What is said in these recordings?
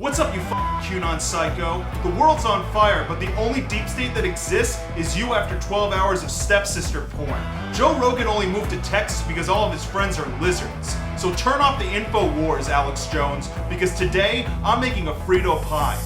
What's up, you f***ing QAnon psycho? The world's on fire, but the only deep state that exists is you after 12 hours of stepsister porn. Joe Rogan only moved to Texas because all of his friends are lizards. So turn off the info wars, Alex Jones, because today I'm making a Frito Pie.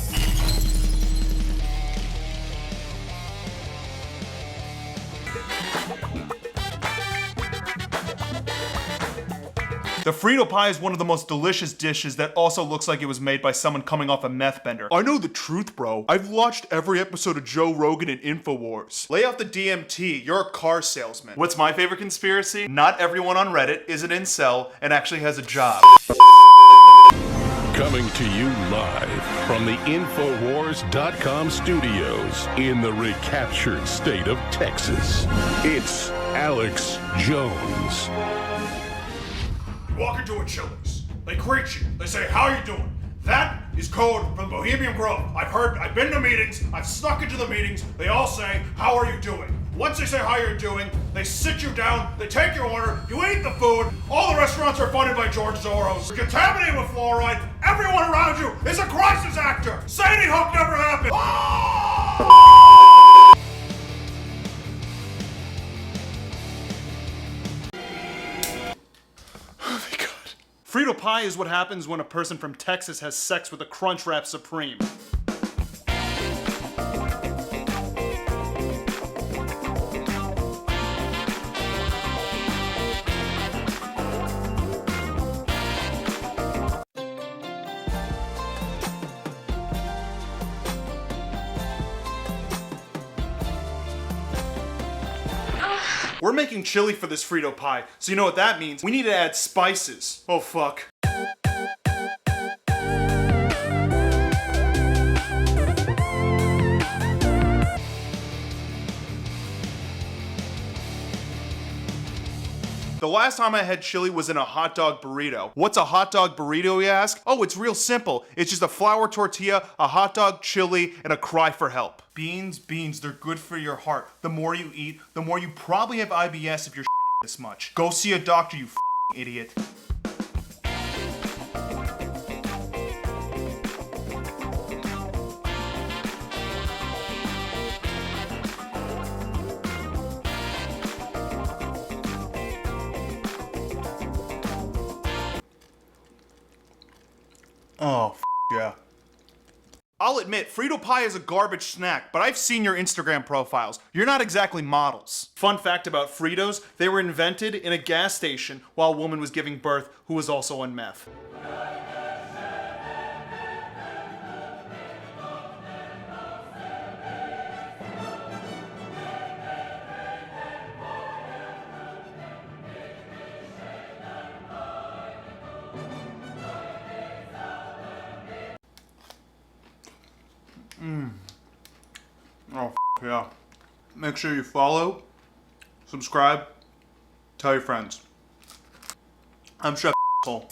The Frito Pie is one of the most delicious dishes that also looks like it was made by someone coming off a meth bender. I know the truth, bro. I've watched every episode of Joe Rogan and InfoWars. Lay off the DMT, you're a car salesman. What's my favorite conspiracy? Not everyone on Reddit is an incel and actually has a job. Coming to you live from the Infowars.com studios in the recaptured state of Texas, it's Alex Jones. You walk into a Chili's, they greet you, they say, how are you doing? That is code from Bohemian Grove. I've been to meetings, I've snuck into the meetings, they all say, how are you doing? Once they say how you're doing, they sit you down, they take your order, you eat the food, all the restaurants are funded by George Soros, you're contaminated with fluoride, everyone around you is a crisis actor! Sadie Hook never happened! Frito Pie is what happens when a person from Texas has sex with a Crunchwrap Supreme. We're making chili for this Frito Pie, so you know what that means. We need to add spices. Oh fuck. The last time I had chili was in a hot dog burrito. What's a hot dog burrito, you ask? Oh, it's real simple. It's just a flour tortilla, a hot dog, chili, and a cry for help. Beans, they're good for your heart. The more you eat, the more you probably have IBS if you're shitting this much. Go see a doctor, you f***ing idiot. Oh, yeah. I'll admit, Frito Pie is a garbage snack, but I've seen your Instagram profiles. You're not exactly models. Fun fact about Fritos, they were invented in a gas station while a woman was giving birth who was also on meth. Oh, yeah. Make sure you follow, subscribe, tell your friends. I'm Chef Ahole.